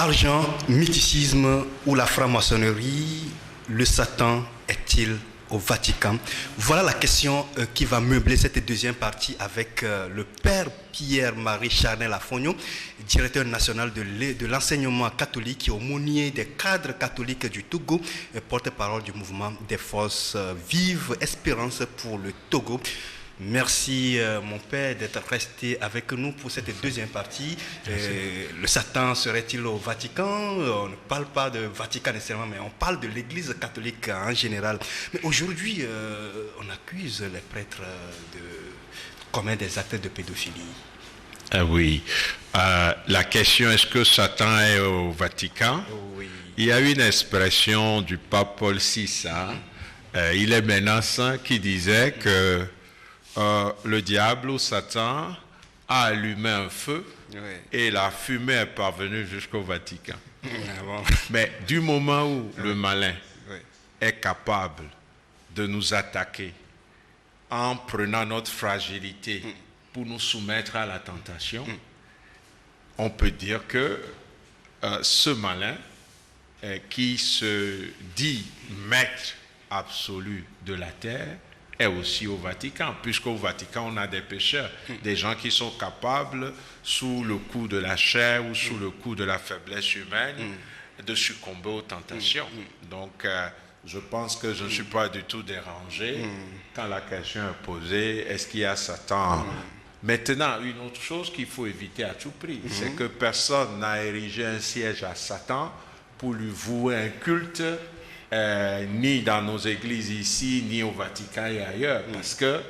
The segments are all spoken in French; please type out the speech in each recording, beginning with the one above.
Argent, mythicisme ou la franc-maçonnerie, le Satan est-il au Vatican? Voilà la question qui va meubler cette deuxième partie avec le père Pierre-Marie Charnel-Afognon, directeur national de l'enseignement catholique et aumônier des cadres catholiques du Togo, porte-parole du mouvement des forces vives, espérance pour le Togo. Merci mon père d'être resté avec nous pour cette deuxième partie. Le Satan serait-il au Vatican? On ne parle pas de Vatican nécessairement, mais on parle de l'Église catholique en général. Mais aujourd'hui, on accuse les prêtres de commettre des actes de pédophilie. Oui. La question, est-ce que Satan est au Vatican? Oui. Il y a une expression du pape Paul VI, il est maintenant saint, qui disait que le diable ou Satan a allumé un feu, oui, et la fumée est parvenue jusqu'au Vatican. Bon. Mais du moment où le malin, oui, est capable de nous attaquer en prenant notre fragilité pour nous soumettre à la tentation, on peut dire que ce malin qui se dit maître absolu de la terre est aussi au Vatican, puisqu'au Vatican, on a des pécheurs, des gens qui sont capables, sous le coup de la chair ou sous le coup de la faiblesse humaine, de succomber aux tentations. Donc, je pense que je ne suis pas du tout dérangé quand la question est posée, est-ce qu'il y a Satan? Maintenant, une autre chose qu'il faut éviter à tout prix, c'est que personne n'a érigé un siège à Satan pour lui vouer un culte, ni dans nos églises ici, ni au Vatican et ailleurs. Parce que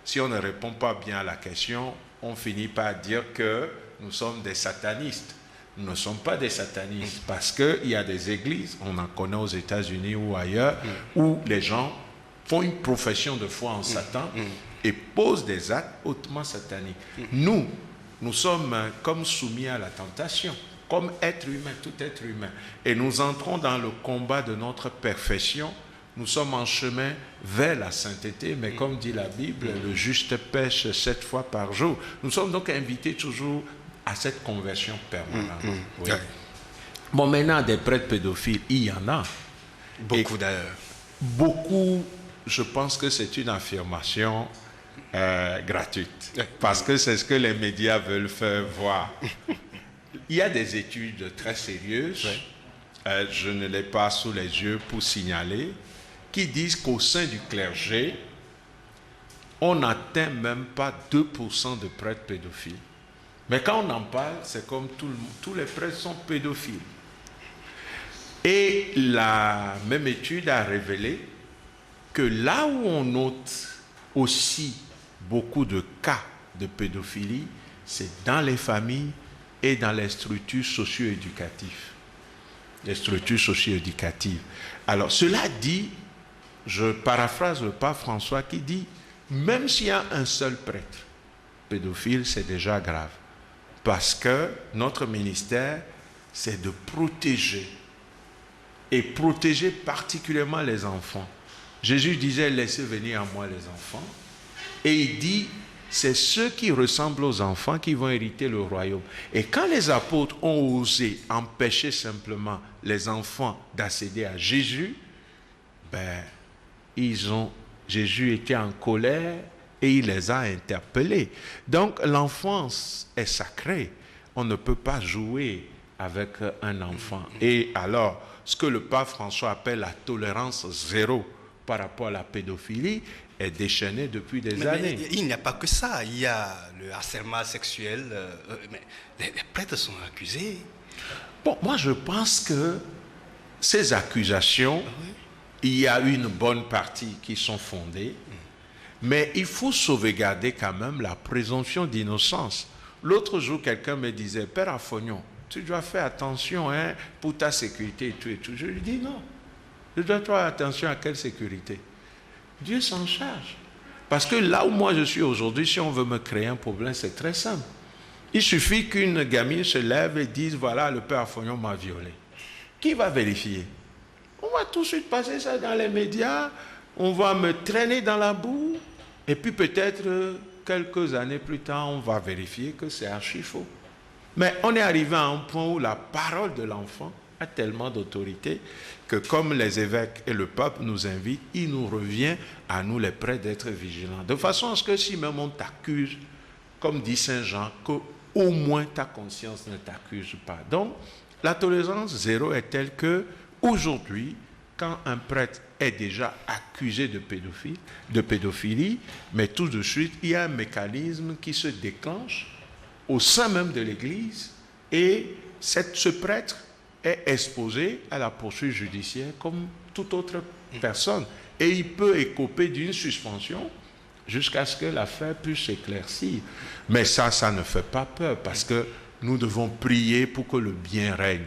si on ne répond pas bien à la question, on finit par dire que nous sommes des satanistes. Nous ne sommes pas des satanistes parce qu'il y a des églises, on en connaît aux États-Unis ou ailleurs, où les gens font une profession de foi en Satan et posent des actes hautement sataniques. Nous sommes comme soumis à la tentation, comme être humain, tout être humain. Et nous entrons dans le combat de notre perfection. Nous sommes en chemin vers la sainteté, mais comme dit la Bible, le juste pêche 7 fois par jour. Nous sommes donc invités toujours à cette conversion permanente. Oui. Bon, maintenant, des prêtres pédophiles, il y en a. Beaucoup d'ailleurs. Beaucoup, je pense que c'est une affirmation gratuite. Parce que c'est ce que les médias veulent faire voir. Il y a des études très sérieuses, je ne l'ai pas sous les yeux pour signaler, qui disent qu'au sein du clergé, on n'atteint même pas 2% de prêtres pédophiles. Mais quand on en parle, c'est comme tous les prêtres sont pédophiles. Et la même étude a révélé que là où on note aussi beaucoup de cas de pédophilie, c'est dans les familles et dans les structures socio-éducatives. Les structures socio-éducatives. Alors, cela dit, je paraphrase le pape François qui dit, même s'il y a un seul prêtre pédophile, c'est déjà grave. Parce que notre ministère, c'est de protéger. Et protéger particulièrement les enfants. Jésus disait, laissez venir à moi les enfants. Et il dit, c'est ceux qui ressemblent aux enfants qui vont hériter le royaume. Et quand les apôtres ont osé empêcher simplement les enfants d'accéder à Jésus, Jésus était en colère et il les a interpellés. Donc l'enfance est sacrée. On ne peut pas jouer avec un enfant. Et alors, ce que le pape François appelle la tolérance zéro par rapport à la pédophilie, est déchaîné depuis des années. Mais il n'y a pas que ça. Il y a le harcèlement sexuel. Mais les prêtres sont accusés. Bon, moi je pense que ces accusations, il y a une bonne partie qui sont fondées, mais il faut sauvegarder quand même la présomption d'innocence. L'autre jour, quelqu'un me disait, Père Afognon, tu dois faire attention pour ta sécurité et tout et tout. Je lui dis non. Je dois faire attention à quelle sécurité? Dieu s'en charge. Parce que là où moi je suis aujourd'hui, si on veut me créer un problème, c'est très simple. Il suffit qu'une gamine se lève et dise, voilà, le père Afognon m'a violé. Qui va vérifier? On va tout de suite passer ça dans les médias, on va me traîner dans la boue, et puis peut-être quelques années plus tard, on va vérifier que c'est archi faux. Mais on est arrivé à un point où la parole de l'enfant a tellement d'autorité que comme les évêques et le pape nous invitent, il nous revient à nous les prêtres d'être vigilants. De façon à ce que si même on t'accuse, comme dit Saint Jean, qu'au moins ta conscience ne t'accuse pas. Donc, la tolérance zéro est telle que aujourd'hui, quand un prêtre est déjà accusé de pédophilie, mais tout de suite, il y a un mécanisme qui se déclenche au sein même de l'Église et ce prêtre est exposé à la poursuite judiciaire comme toute autre personne. Et il peut écoper d'une suspension jusqu'à ce que l'affaire puisse s'éclaircir. Mais ça ne fait pas peur parce que nous devons prier pour que le bien règne.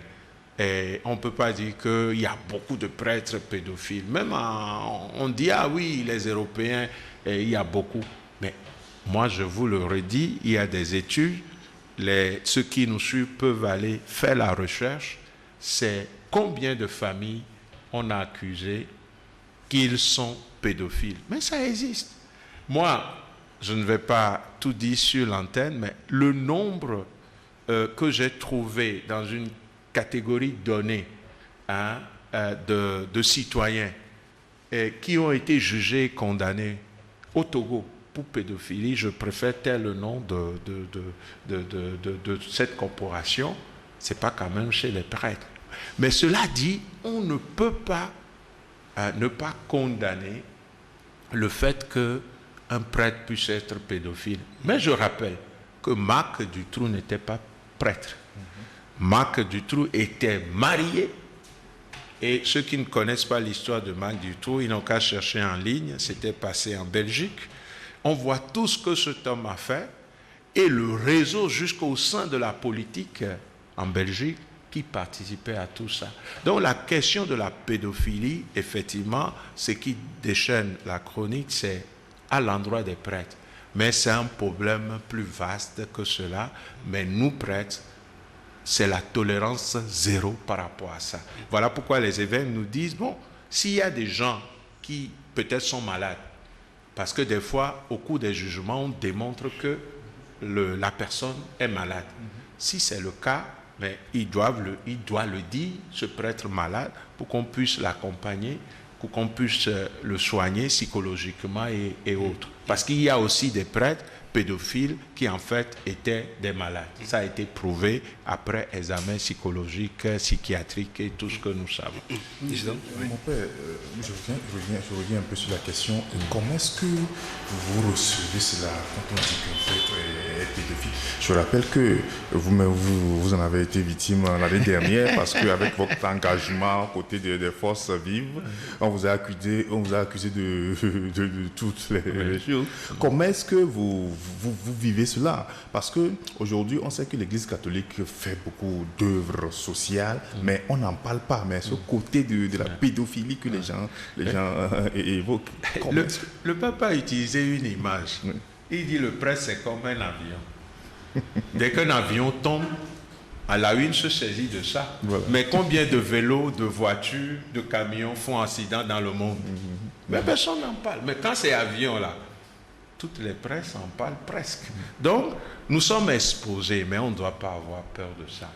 Et on ne peut pas dire qu'il y a beaucoup de prêtres pédophiles. Même on dit, ah oui, les Européens, il y a beaucoup. Mais moi, je vous le redis, il y a des études. Ceux qui nous suivent peuvent aller faire la recherche. C'est combien de familles on a accusé qu'ils sont pédophiles. Mais ça existe. Moi, je ne vais pas tout dire sur l'antenne, mais le nombre que j'ai trouvé dans une catégorie donnée de citoyens qui ont été jugés et condamnés au Togo pour pédophilie, je préfère taire le nom de cette corporation, ce n'est pas quand même chez les prêtres. Mais cela dit, on ne peut pas ne pas condamner le fait qu'un prêtre puisse être pédophile. Mais je rappelle que Marc Dutroux n'était pas prêtre. Marc Dutroux était marié. Et ceux qui ne connaissent pas l'histoire de Marc Dutroux, ils n'ont qu'à chercher en ligne. C'était passé en Belgique. On voit tout ce que cet homme a fait et le réseau jusqu'au sein de la politique en Belgique qui participait à tout ça. Donc la question de la pédophilie, effectivement, ce qui déchaîne la chronique, c'est à l'endroit des prêtres. Mais c'est un problème plus vaste que cela. Mais nous, prêtres, c'est la tolérance zéro par rapport à ça. Voilà pourquoi les évêques nous disent, bon, s'il y a des gens qui peut-être sont malades, parce que des fois, au cours des jugements, on démontre que la personne est malade. Si c'est le cas, mais il doit le dire, ce prêtre malade, pour qu'on puisse l'accompagner, pour qu'on puisse le soigner psychologiquement et autres. Parce qu'il y a aussi des prêtres pédophiles qui en fait étaient des malades. Ça a été prouvé après examen psychologique, psychiatrique et tout ce que nous savons. Mon père, je reviens un peu sur la question. Comment est-ce que vous recevez cela quand on dit qu'un prêtre est pédophile? Je rappelle que vous en avez été victime l'année dernière parce qu'avec votre engagement aux côtés des forces vives, on vous a accusé de toutes les choses. Comment est-ce que vous vivez cela? Parce qu'aujourd'hui, on sait que l'Église catholique fait beaucoup d'œuvres sociales, mais on n'en parle pas. Mais ce côté de la pédophilie que les gens évoquent. Le pape a utilisé une image. Il dit le prêtre, c'est comme un avion. Dès qu'un avion tombe, à la une se saisit de ça. Voilà. Mais combien de vélos, de voitures, de camions font accident dans le monde? Mais personne n'en parle. Mais quand c'est avion là, toutes les presses en parlent presque. Donc, nous sommes exposés, mais on ne doit pas avoir peur de ça.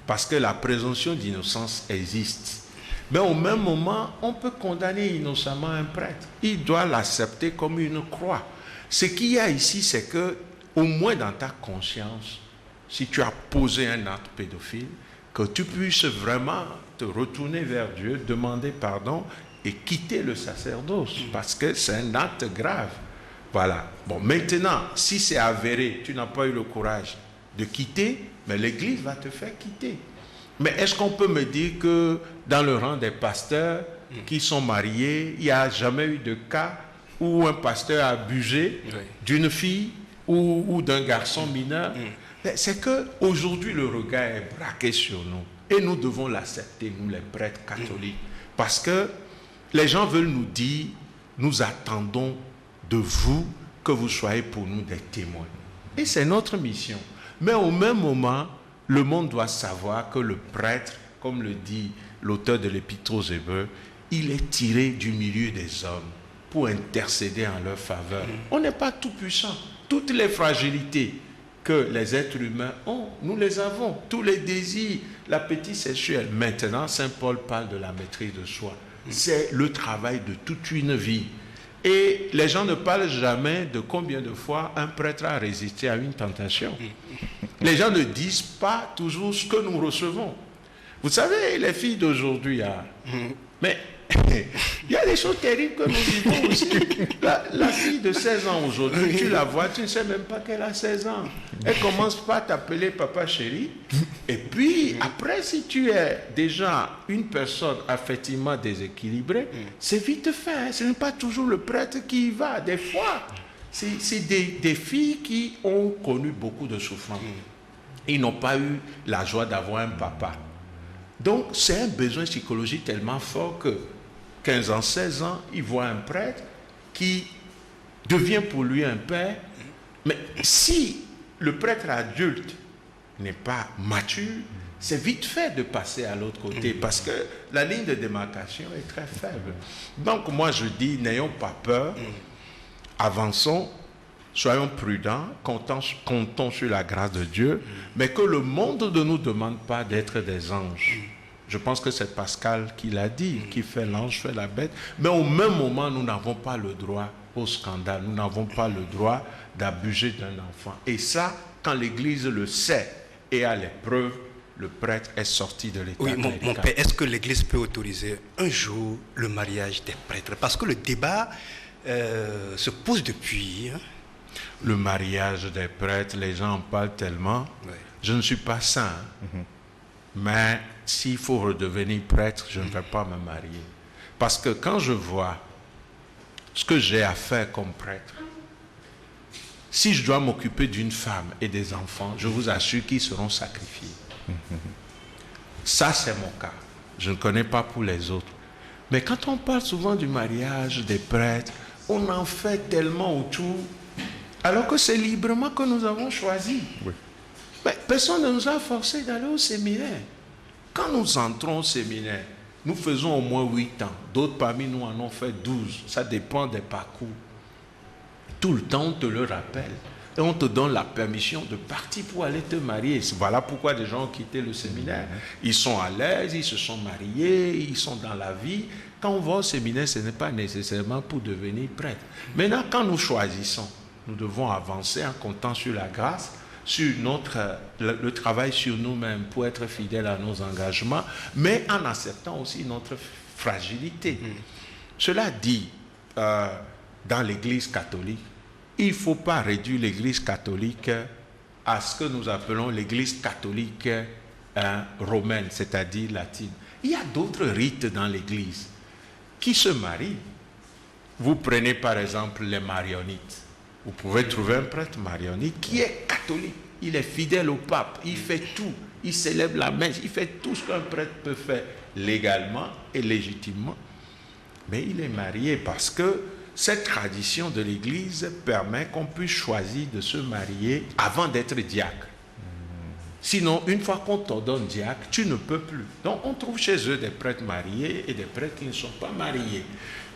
Parce que la présomption d'innocence existe. Mais au même moment, on peut condamner innocemment un prêtre. Il doit l'accepter comme une croix. Ce qu'il y a ici, c'est que, au moins dans ta conscience, si tu as posé un acte pédophile, que tu puisses vraiment te retourner vers Dieu, demander pardon et quitter le sacerdoce. Parce que c'est un acte grave. Voilà. Bon, maintenant, si c'est avéré, tu n'as pas eu le courage de quitter, mais l'Église va te faire quitter. Mais est-ce qu'on peut me dire que dans le rang des pasteurs qui sont mariés, il n'y a jamais eu de cas où un pasteur a abusé d'une fille ou d'un garçon mineur? C'est qu'aujourd'hui, le regard est braqué sur nous. Et nous devons l'accepter, nous les prêtres catholiques. Parce que les gens veulent nous dire, nous attendons de vous que vous soyez pour nous des témoins. Et c'est notre mission. Mais au même moment, le monde doit savoir que le prêtre, comme le dit l'auteur de l'Épître aux Hébreux, il est tiré du milieu des hommes pour intercéder en leur faveur. On n'est pas tout puissant. Toutes les fragilités que les êtres humains ont. Nous les avons, tous les désirs, l'appétit sexuel. Maintenant, Saint Paul parle de la maîtrise de soi. C'est le travail de toute une vie. Et les gens ne parlent jamais de combien de fois un prêtre a résisté à une tentation. Les gens ne disent pas toujours ce que nous recevons. Vous savez, les filles d'aujourd'hui, mais il y a des choses terribles que nous vivons aussi. La fille de 16 ans aujourd'hui, tu la vois, tu ne sais même pas qu'elle a 16 ans. Elle commence par t'appeler papa chéri. Et puis, après, si tu es déjà une personne affectivement déséquilibrée, c'est vite fait. Hein. Ce n'est pas toujours le prêtre qui y va. Des fois, c'est des filles qui ont connu beaucoup de souffrance. Ils n'ont pas eu la joie d'avoir un papa. Donc, c'est un besoin psychologique tellement fort que 15 ans, 16 ans, il voit un prêtre qui devient pour lui un père. Mais si le prêtre adulte n'est pas mature, c'est vite fait de passer à l'autre côté parce que la ligne de démarcation est très faible. Donc, moi, je dis, n'ayons pas peur, avançons, soyons prudents, comptons sur la grâce de Dieu, mais que le monde ne nous demande pas d'être des anges. Je pense que c'est Pascal qui l'a dit, qui fait l'ange, fait la bête. Mais au même moment, nous n'avons pas le droit au scandale. Nous n'avons pas le droit d'abuser d'un enfant. Et ça, quand l'Église le sait et a les preuves, le prêtre est sorti de l'état. Oui, mon père, est-ce que l'Église peut autoriser un jour le mariage des prêtres? Parce que le débat se pose depuis. Hein? Le mariage des prêtres, les gens en parlent tellement. Oui. Je ne suis pas saint. Mais s'il faut redevenir prêtre, je ne vais pas me marier. Parce que quand je vois ce que j'ai à faire comme prêtre, si je dois m'occuper d'une femme et des enfants, je vous assure qu'ils seront sacrifiés. Ça, c'est mon cas. Je ne connais pas pour les autres. Mais quand on parle souvent du mariage des prêtres, on en fait tellement autour, alors que c'est librement que nous avons choisi. Oui. Mais personne ne nous a forcé d'aller au séminaire. Quand nous entrons au séminaire, nous faisons au moins 8 ans. D'autres parmi nous en ont fait 12. Ça dépend des parcours. Tout le temps, on te le rappelle. Et on te donne la permission de partir pour aller te marier. Voilà pourquoi des gens ont quitté le séminaire. Ils sont à l'aise, ils se sont mariés, ils sont dans la vie. Quand on va au séminaire, ce n'est pas nécessairement pour devenir prêtre. Maintenant, quand nous choisissons, nous devons avancer en comptant sur la grâce, sur le travail sur nous-mêmes pour être fidèles à nos engagements, mais en acceptant aussi notre fragilité. Cela dit, dans l'Église catholique, il ne faut pas réduire l'Église catholique à ce que nous appelons l'Église catholique romaine, c'est-à-dire latine. Il y a d'autres rites dans l'Église qui se marient. Vous prenez par exemple les marionites. Vous pouvez trouver un prêtre marionnite qui est catholique. Il est fidèle au pape. Il fait tout. Il célèbre la messe. Il fait tout ce qu'un prêtre peut faire légalement et légitimement. Mais il est marié parce que cette tradition de l'Église permet qu'on puisse choisir de se marier avant d'être diacre. Sinon, une fois qu'on t'ordonne diacre, tu ne peux plus. Donc, on trouve chez eux des prêtres mariés et des prêtres qui ne sont pas mariés.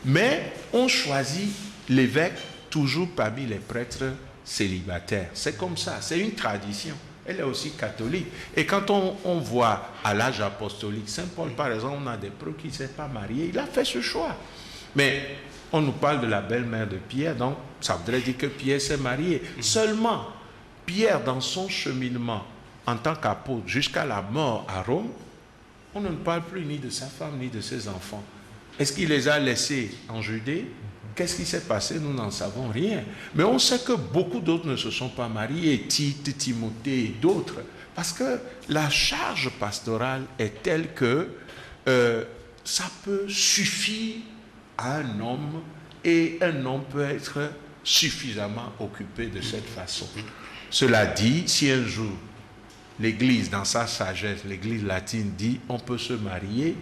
Mais on choisit l'évêque toujours parmi les prêtres célibataires. C'est comme ça, c'est une tradition. Elle est aussi catholique. Et quand on voit à l'âge apostolique, Saint Paul, par exemple, on a des preuves qu'il ne s'est pas marié. Il a fait ce choix. Mais on nous parle de la belle-mère de Pierre, donc ça voudrait dire que Pierre s'est marié. Seulement, Pierre, dans son cheminement en tant qu'apôtre jusqu'à la mort à Rome, on ne parle plus ni de sa femme ni de ses enfants. Est-ce qu'il les a laissés en Judée? Qu'est-ce qui s'est passé? Nous n'en savons rien. Mais on sait que beaucoup d'autres ne se sont pas mariés, Tite, Timothée et d'autres, parce que la charge pastorale est telle que ça peut suffire à un homme, et un homme peut être suffisamment occupé de cette façon. Cela dit, si un jour l'Église, dans sa sagesse, l'Église latine dit on peut se marier,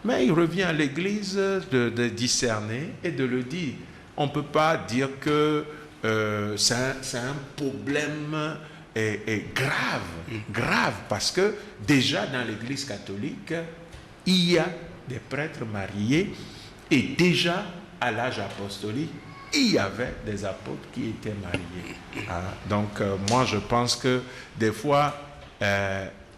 mais il revient à l'Église de discerner et de le dire. On ne peut pas dire que c'est un problème grave, parce que déjà dans l'Église catholique, il y a des prêtres mariés et déjà à l'âge apostolique, il y avait des apôtres qui étaient mariés. Hein. Donc, moi, je pense que des fois,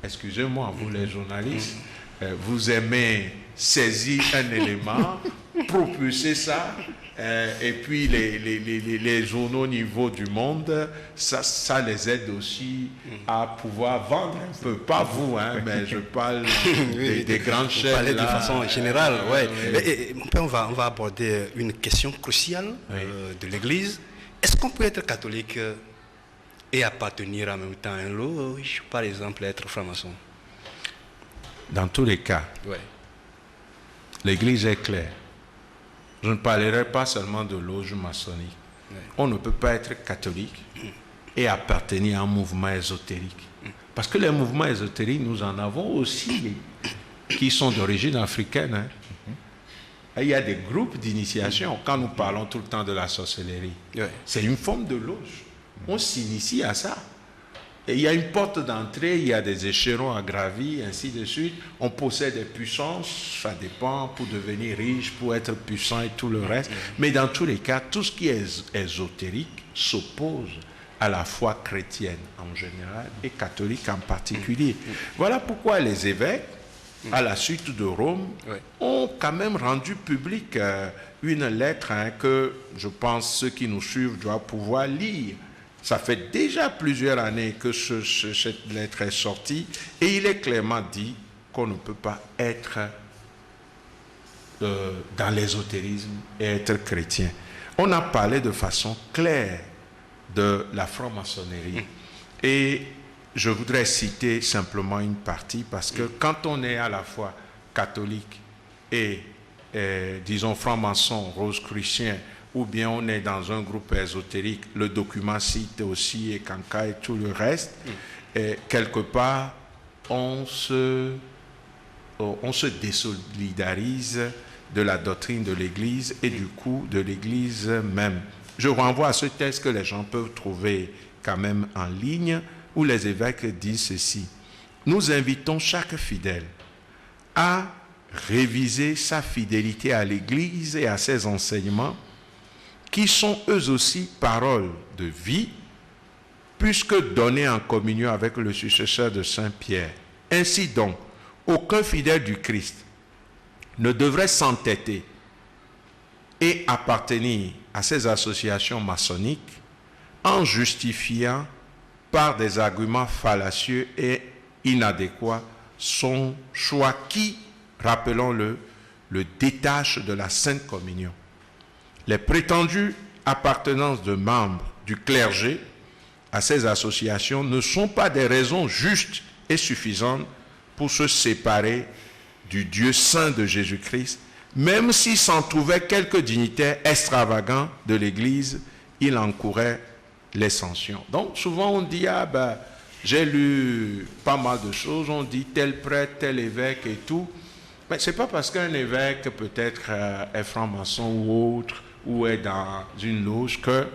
excusez-moi, vous les journalistes, vous aimez saisir un élément, propulser ça, et puis les journaux au niveau du monde, ça les aide aussi à pouvoir vendre un peu. Pas vous, hein, mais je parle des grandes chaînes. Vous parlez de façon générale, ouais. Oui. Mon père, on va aborder une question cruciale de l'Église. Est-ce qu'on peut être catholique et appartenir en même temps à un loge, par exemple être franc-maçon? Dans tous les cas, l'Église est claire. Je ne parlerai pas seulement de loge maçonnique. On ne peut pas être catholique et appartenir à un mouvement ésotérique. Parce que les mouvements ésotériques, nous en avons aussi qui sont d'origine africaine. Hein. Il y a des groupes d'initiation. Quand nous parlons tout le temps de la sorcellerie, c'est une forme de loge. On s'initie à ça. Et il y a une porte d'entrée, il y a des échelons à gravir, ainsi de suite. On possède des puissances, ça dépend, pour devenir riche, pour être puissant et tout le reste. Mais dans tous les cas, tout ce qui est ésotérique s'oppose à la foi chrétienne en général et catholique en particulier. Voilà pourquoi les évêques, à la suite de Rome, ont quand même rendu public une lettre que je pense ceux qui nous suivent doivent pouvoir lire. Ça fait déjà plusieurs années que cette lettre est sortie et il est clairement dit qu'on ne peut pas être dans l'ésotérisme et être chrétien. On a parlé de façon claire de la franc-maçonnerie et je voudrais citer simplement une partie parce que quand on est à la fois catholique et disons franc-maçon, rose-chrétien, ou bien on est dans un groupe ésotérique, le document cite aussi et Kanka et tout le reste, et quelque part, on se désolidarise de la doctrine de l'Église et du coup de l'Église même. Je renvoie à ce texte que les gens peuvent trouver quand même en ligne, où les évêques disent ceci. Nous invitons chaque fidèle à réviser sa fidélité à l'Église et à ses enseignements, qui sont eux aussi paroles de vie, puisque donnés en communion avec le successeur de Saint Pierre. Ainsi donc, aucun fidèle du Christ ne devrait s'entêter et appartenir à ces associations maçonniques en justifiant par des arguments fallacieux et inadéquats son choix qui, rappelons-le, le détache de la Sainte Communion. Les prétendues appartenances de membres du clergé à ces associations ne sont pas des raisons justes et suffisantes pour se séparer du Dieu saint de Jésus-Christ, même s'il s'en trouvait quelques dignitaires extravagants de l'Église, il encourait les sanctions. Donc souvent on dit, j'ai lu pas mal de choses, on dit tel prêtre, tel évêque et tout, mais ce n'est pas parce qu'un évêque peut-être est franc-maçon ou autre, ou est dans une loge, que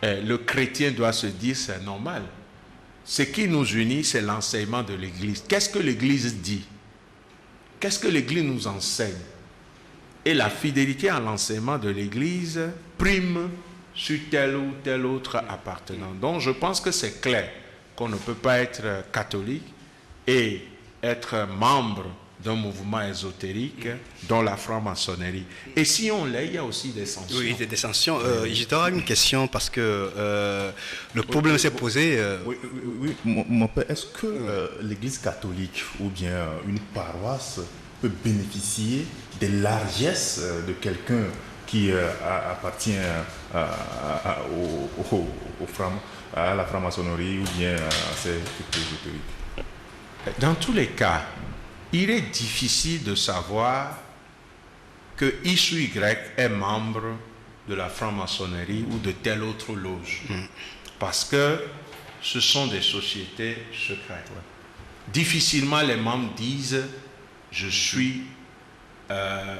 le chrétien doit se dire c'est normal. Ce qui nous unit, c'est l'enseignement de l'Église. Qu'est-ce que l'Église dit? Qu'est-ce que l'Église nous enseigne? Et la fidélité à l'enseignement de l'Église prime sur tel ou tel autre appartenant. Donc je pense que c'est clair qu'on ne peut pas être catholique et être membre d'un mouvement ésotérique, dont la franc-maçonnerie. Et si on l'est, il y a aussi des sanctions. Oui, des sanctions. J'aurais une question parce que le problème s'est posé. Oui, mon père, est-ce que l'Église catholique ou bien une paroisse peut bénéficier des largesses de quelqu'un qui appartient à la franc-maçonnerie ou bien à ces trucs ésotériques? Dans tous les cas, il est difficile de savoir que X ou Y est membre de la franc-maçonnerie ou de telle autre loge. Parce que ce sont des sociétés secrètes. Difficilement les membres disent «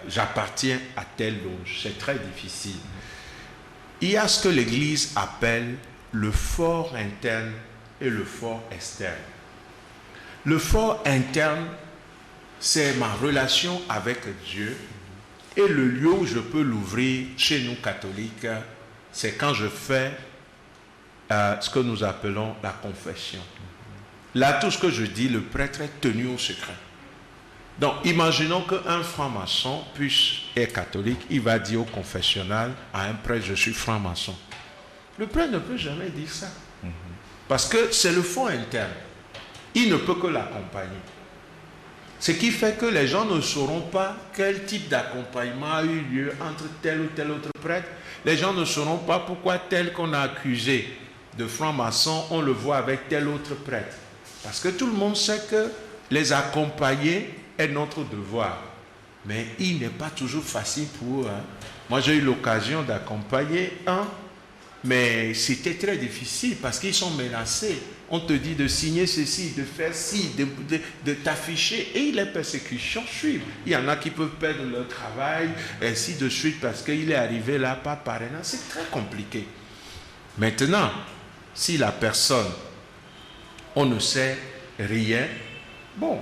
j'appartiens à telle loge ». C'est très difficile. Il y a ce que l'Église appelle le fort interne et le fort externe. Le fort interne, c'est ma relation avec Dieu et le lieu où je peux l'ouvrir chez nous catholiques c'est quand je fais ce que nous appelons la confession. Là, tout ce que je dis, le prêtre est tenu au secret. Donc, imaginons qu'un franc-maçon est catholique, il va dire au confessionnal à un prêtre, je suis franc-maçon. Le prêtre ne peut jamais dire ça. Parce que c'est le fond interne. Il ne peut que l'accompagner. Ce qui fait que les gens ne sauront pas quel type d'accompagnement a eu lieu entre tel ou tel autre prêtre. Les gens ne sauront pas pourquoi tel qu'on a accusé de franc-maçon, on le voit avec tel autre prêtre. Parce que tout le monde sait que les accompagner est notre devoir. Mais il n'est pas toujours facile pour eux. Moi, j'ai eu l'occasion d'accompagner un, mais c'était très difficile parce qu'ils sont menacés. On te dit de signer ceci, de faire ci, de t'afficher, et les persécutions suivent. Il y en a qui peuvent perdre leur travail, ainsi de suite, parce qu'il est arrivé là par parrainage. C'est très compliqué. Maintenant, si la personne, on ne sait rien, bon,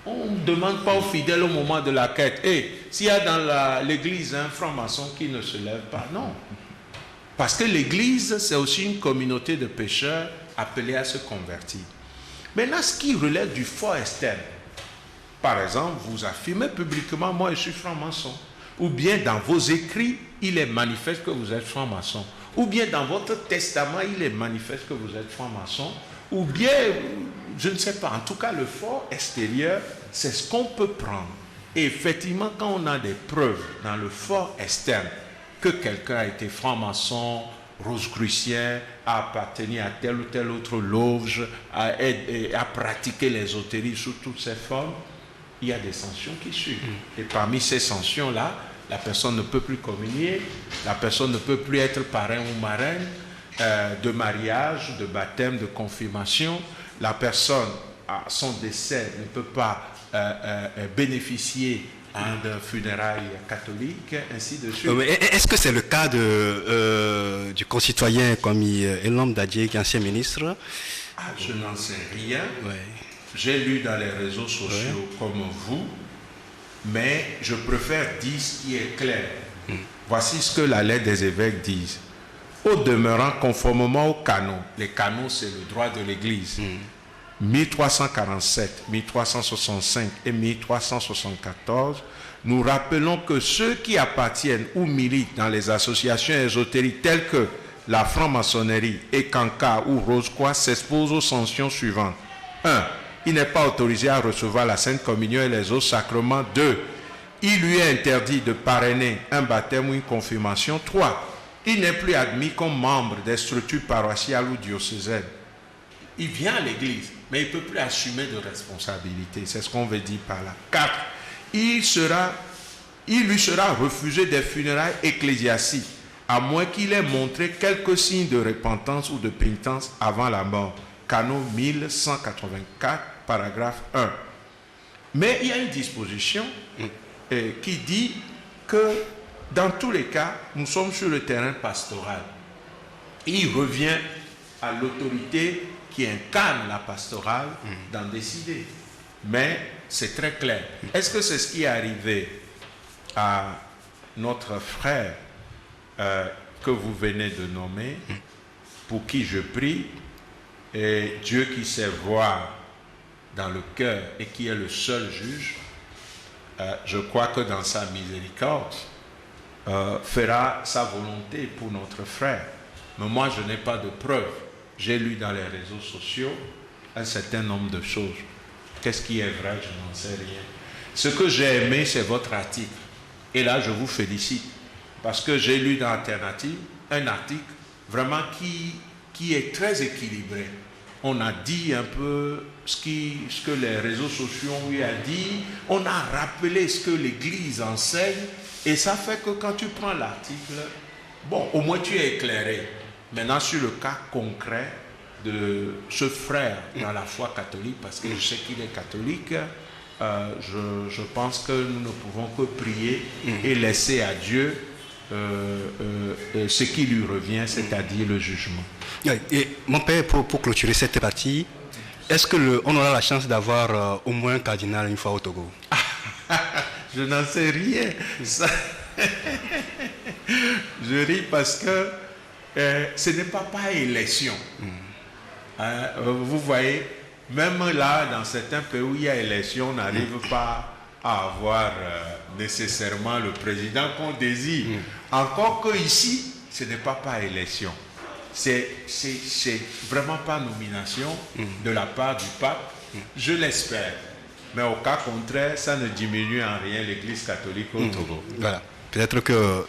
on ne demande pas aux fidèles au moment de la quête. Et s'il y a dans l'église un franc-maçon qui ne se lève pas, non. Parce que l'église, c'est aussi une communauté de pécheurs appelés à se convertir. Maintenant, ce qui relève du fort externe, par exemple, vous affirmez publiquement, moi je suis franc-maçon. Ou bien dans vos écrits, il est manifeste que vous êtes franc-maçon. Ou bien dans votre testament, il est manifeste que vous êtes franc-maçon. Ou bien, je ne sais pas, en tout cas, le fort extérieur, c'est ce qu'on peut prendre. Et effectivement, quand on a des preuves dans le fort externe, que quelqu'un a été franc-maçon, rosicrucien, a appartenu à telle ou telle autre loge, a pratiqué l'ésotérisme sous toutes ses formes, il y a des sanctions qui suivent. Et parmi ces sanctions-là, la personne ne peut plus communier, la personne ne peut plus être parrain ou marraine de mariage, de baptême, de confirmation. La personne, à son décès, ne peut pas bénéficier d'un funérail catholique, ainsi de suite. Est-ce que c'est le cas du concitoyen comme Elam Dadje, qui est ancien ministre? Je n'en sais rien. Ouais. J'ai lu dans les réseaux sociaux comme vous, mais je préfère dire ce qui est clair. Voici ce que la lettre des évêques dit. Au demeurant, conformément aux canons, les canons c'est le droit de l'Église, 1347, 1365 et 1374, nous rappelons que ceux qui appartiennent ou militent dans les associations ésotériques telles que la franc-maçonnerie et Kanka ou Rose-Croix s'exposent aux sanctions suivantes. 1. Il n'est pas autorisé à recevoir la Sainte Communion et les autres sacrements. 2. Il lui est interdit de parrainer un baptême ou une confirmation. 3. Il n'est plus admis comme membre des structures paroissiales ou diocésaines. Il vient à l'église, mais il ne peut plus assumer de responsabilité. C'est ce qu'on veut dire par là. 4. Il lui sera refusé des funérailles ecclésiastiques, à moins qu'il ait montré quelques signes de repentance ou de pénitence avant la mort. Canon 1184, paragraphe 1. Mais il y a une disposition qui dit que dans tous les cas, nous sommes sur le terrain pastoral. Il revient à l'autorité qui incarne la pastorale d'en décider. Mais c'est très clair. Est-ce que c'est ce qui est arrivé à notre frère que vous venez de nommer, pour qui je prie, et Dieu qui sait voir dans le cœur et qui est le seul juge, je crois que dans sa miséricorde, fera sa volonté pour notre frère. Mais moi, je n'ai pas de preuves. J'ai lu dans les réseaux sociaux un certain nombre de choses. Qu'est-ce qui est vrai? Je n'en sais rien. Ce que j'ai aimé, c'est votre article. Et là, je vous félicite. Parce que j'ai lu dans Alternative un article vraiment qui est très équilibré. On a dit un peu ce que les réseaux sociaux ont eu à dire. On a rappelé ce que l'Église enseigne. Et ça fait que quand tu prends l'article, bon, au moins tu es éclairé. Maintenant, sur le cas concret de ce frère dans la foi catholique, parce que je sais qu'il est catholique, je pense que nous ne pouvons que prier et laisser à Dieu ce qui lui revient, c'est-à-dire le jugement. Et mon père, pour clôturer cette partie, est-ce qu'on aura la chance d'avoir au moins un cardinal une fois au Togo? Je n'en sais rien. Ça... Je ris parce que ce n'est pas élection. Vous voyez, même là, dans certains pays où il y a élection, on n'arrive pas à avoir nécessairement le président qu'on désire. Encore que ici, ce n'est pas élection. C'est vraiment pas nomination de la part du pape. Je l'espère. Mais au cas contraire, ça ne diminue en rien l'Église catholique au Togo. Voilà. Peut-être que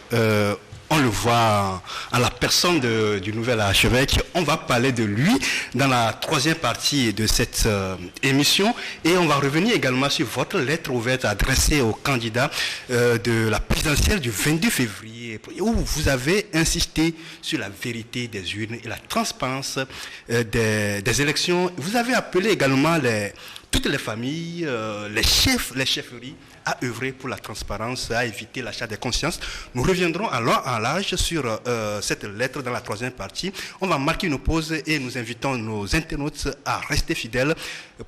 on le voit en la personne du nouvel archevêque. On va parler de lui dans la troisième partie de cette émission. Et on va revenir également sur votre lettre ouverte adressée aux candidats de la présidentielle du 22 février, où vous avez insisté sur la vérité des urnes et la transparence des élections. Vous avez appelé également toutes les familles, les chefferies, à œuvrer pour la transparence, à éviter l'achat des consciences. Nous reviendrons alors en large sur cette lettre dans la troisième partie. On va marquer une pause et nous invitons nos internautes à rester fidèles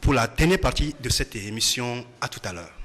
pour la dernière partie de cette émission. À tout à l'heure.